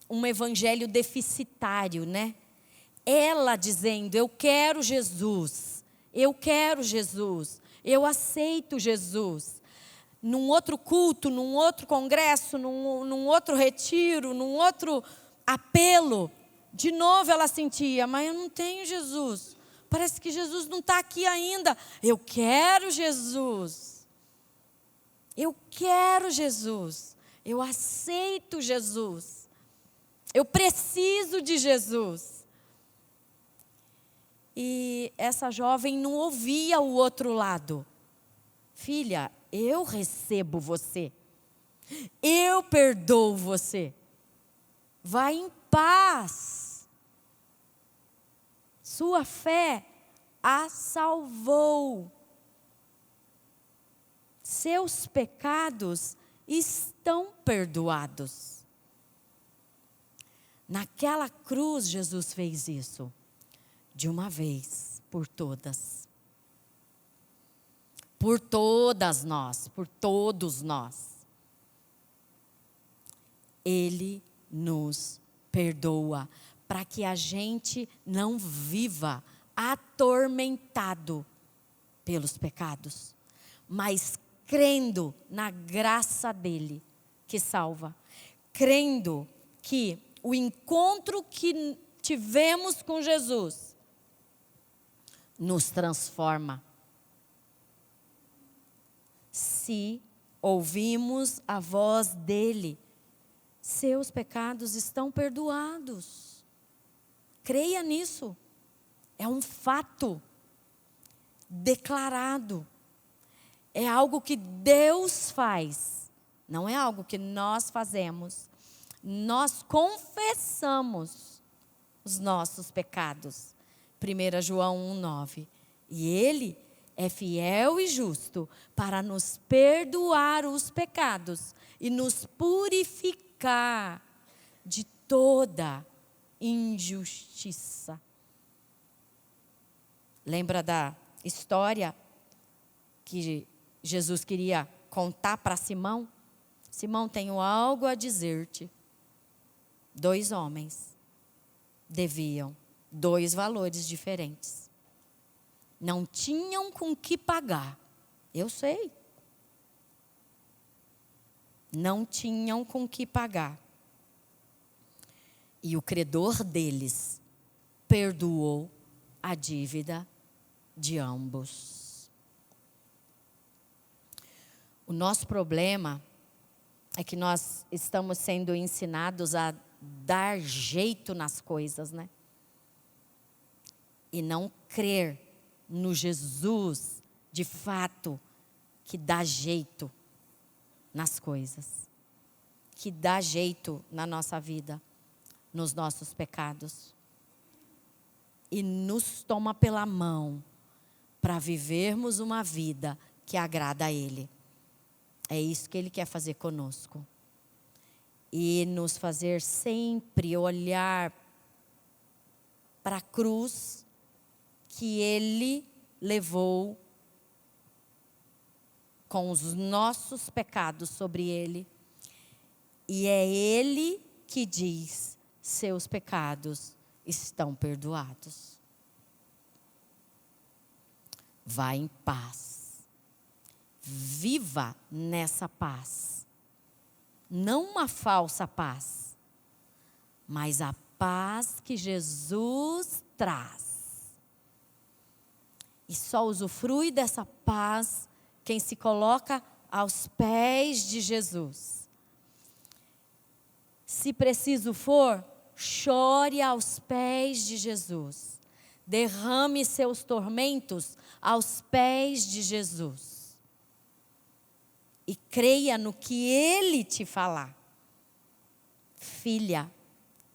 um evangelho deficitário, né? Ela dizendo: eu quero Jesus. Eu quero Jesus. Eu aceito Jesus. Num outro culto, num outro congresso, num outro retiro, num outro apelo, de novo ela sentia: mas eu não tenho Jesus. Parece que Jesus não está aqui ainda. Eu quero Jesus. Eu quero Jesus. Eu aceito Jesus. Eu preciso de Jesus. E essa jovem não ouvia o outro lado. Filha, eu recebo você. Eu perdoo você. Vai em paz. Sua fé a salvou. Seus pecados estão perdoados. Naquela cruz, Jesus fez isso. De uma vez por todas. Por todas nós, por todos nós. Ele nos perdoa para que a gente não viva atormentado pelos pecados, mas crendo na graça dele que salva, crendo que o encontro que tivemos com Jesus nos transforma. Se ouvimos a voz dele, seus pecados estão perdoados. Creia nisso. É um fato declarado. É algo que Deus faz. Não é algo que nós fazemos. Nós confessamos os nossos pecados. 1 João 1,9. E Ele é fiel e justo para nos perdoar os pecados e nos purificar de toda injustiça. Lembra da história que Jesus queria contar para Simão? Simão, tenho algo a dizer-te. 2 homens deviam 2 valores diferentes. Não tinham com que pagar. Eu sei. Não tinham com que pagar. E o credor deles perdoou a dívida de ambos. O nosso problema é que nós estamos sendo ensinados a dar jeito nas coisas, né? E não crer no Jesus, de fato, que dá jeito nas coisas. Que dá jeito na nossa vida, nos nossos pecados. E nos toma pela mão para vivermos uma vida que agrada a Ele. É isso que Ele quer fazer conosco. E nos fazer sempre olhar para a cruz que Ele levou com os nossos pecados sobre Ele. E é Ele que diz: seus pecados estão perdoados. Vá em paz. Viva nessa paz. Não uma falsa paz, mas a paz que Jesus traz. E só usufrui dessa paz quem se coloca aos pés de Jesus. Se preciso for, chore aos pés de Jesus. Derrame seus tormentos aos pés de Jesus. E creia no que Ele te falar. Filha,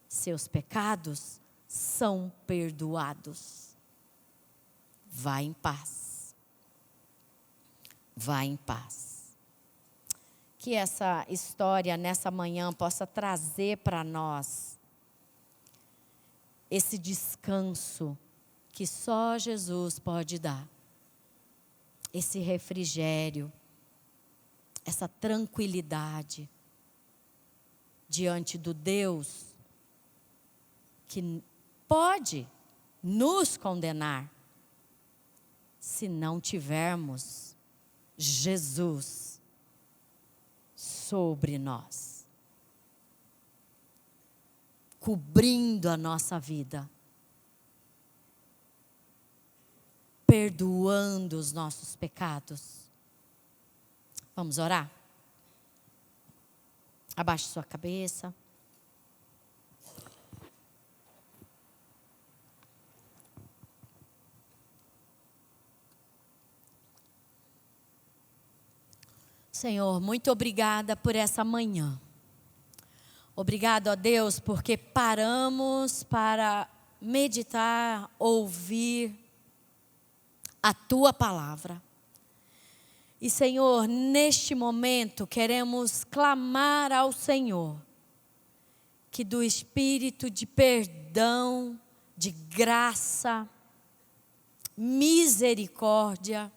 seus pecados são perdoados. Vá em paz. Vá em paz. Que essa história nessa manhã possa trazer para nós esse descanso que só Jesus pode dar. Esse refrigério, essa tranquilidade diante do Deus que pode nos condenar se não tivermos Jesus sobre nós, cobrindo a nossa vida, perdoando os nossos pecados. Vamos orar? Abaixe sua cabeça. Senhor, muito obrigada por essa manhã. Obrigado a Deus porque paramos para meditar, ouvir a Tua palavra. E Senhor, neste momento queremos clamar ao Senhor que do espírito de perdão, de graça, misericórdia,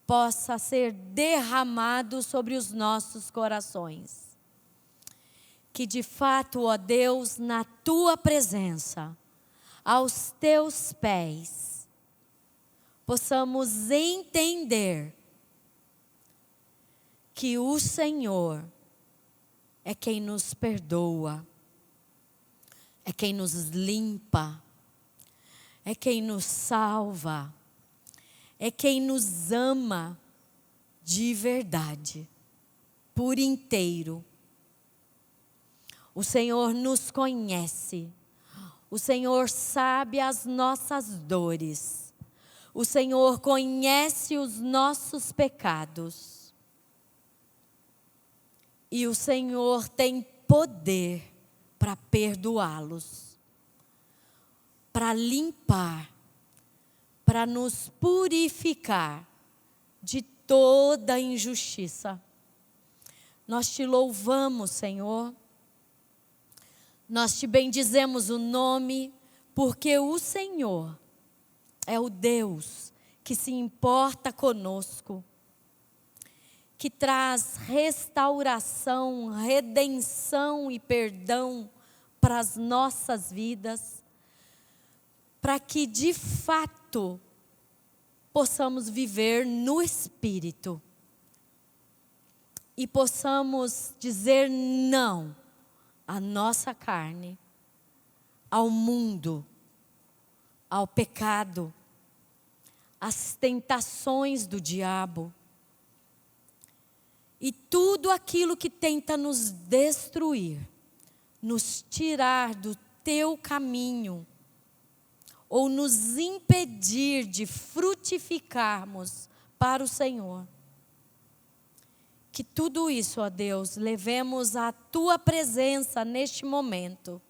possa ser derramado sobre os nossos corações. Que de fato, ó Deus, na Tua presença, aos Teus pés, possamos entender que o Senhor é quem nos perdoa, é quem nos limpa, é quem nos salva, é quem nos ama de verdade, por inteiro. O Senhor nos conhece, o Senhor sabe as nossas dores, o Senhor conhece os nossos pecados. E o Senhor tem poder para perdoá-los, para limpar, para nos purificar de toda injustiça. Nós te louvamos, Senhor. Nós te bendizemos o nome, porque o Senhor é o Deus que se importa conosco, que traz restauração, redenção e perdão para as nossas vidas, para que de fato possamos viver no Espírito e possamos dizer não à nossa carne, ao mundo, ao pecado, às tentações do diabo e tudo aquilo que tenta nos destruir, nos tirar do Teu caminho, ou nos impedir de frutificarmos para o Senhor. Que tudo isso, ó Deus, levemos à Tua presença neste momento.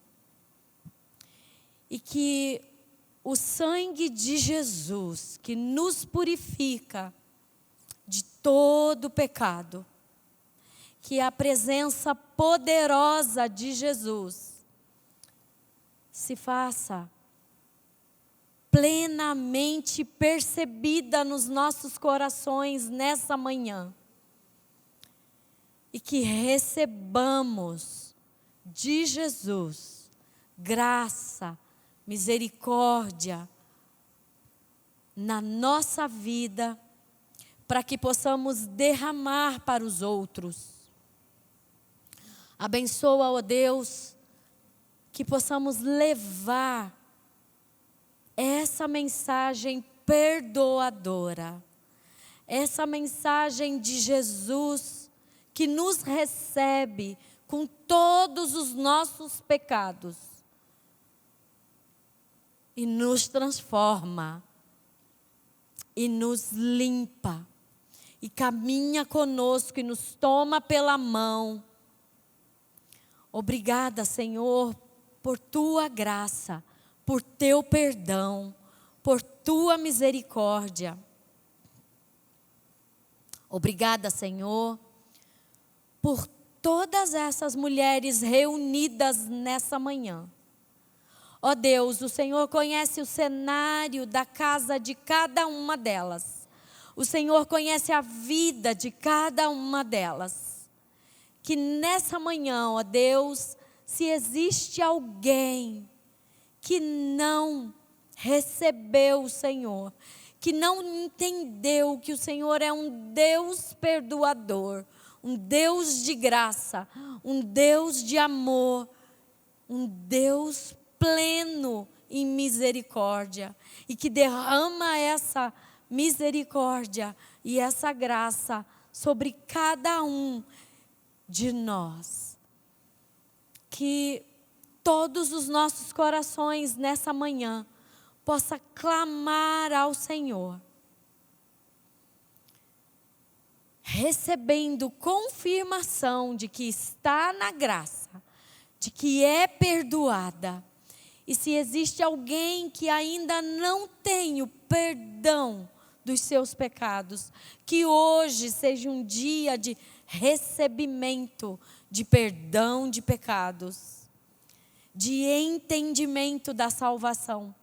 E que o sangue de Jesus, que nos purifica de todo pecado, que a presença poderosa de Jesus se faça plenamente percebida nos nossos corações nessa manhã. E que recebamos de Jesus graça, misericórdia na nossa vida, para que possamos derramar para os outros. Abençoa, ó Deus, que possamos levar essa mensagem perdoadora, essa mensagem de Jesus que nos recebe com todos os nossos pecados e nos transforma e nos limpa e caminha conosco e nos toma pela mão. Obrigada, Senhor, por Tua graça, por Teu perdão, por Tua misericórdia. Obrigada, Senhor, por todas essas mulheres reunidas nessa manhã. Ó Deus, o Senhor conhece o cenário da casa de cada uma delas. O Senhor conhece a vida de cada uma delas. Que nessa manhã, ó Deus, se existe alguém que não recebeu o Senhor, que não entendeu que o Senhor é um Deus perdoador, um Deus de graça, um Deus de amor, um Deus pleno em misericórdia, e que derrama essa misericórdia e essa graça sobre cada um de nós. Que todos os nossos corações nessa manhã possa clamar ao Senhor, recebendo confirmação de que está na graça, de que é perdoada. E se existe alguém que ainda não tem o perdão dos seus pecados, que hoje seja um dia de recebimento de perdão de pecados, de entendimento da salvação,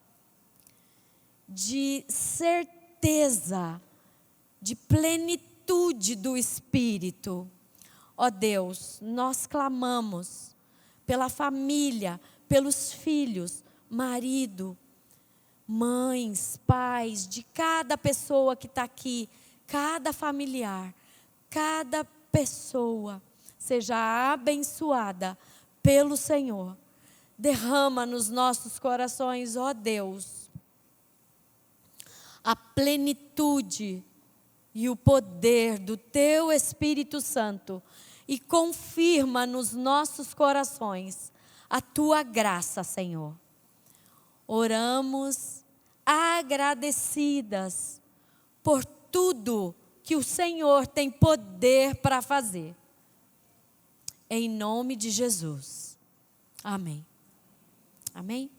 de certeza, de plenitude do Espírito. Ó Deus, nós clamamos pela família, pelos filhos, marido, mães, pais, de cada pessoa que está aqui, cada familiar, cada pessoa seja abençoada pelo Senhor. Derrama nos nossos corações, ó Deus, a plenitude e o poder do Teu Espírito Santo e confirma nos nossos corações a Tua graça, Senhor. Oramos agradecidas por tudo que o Senhor tem poder para fazer. Em nome de Jesus. Amém. Amém.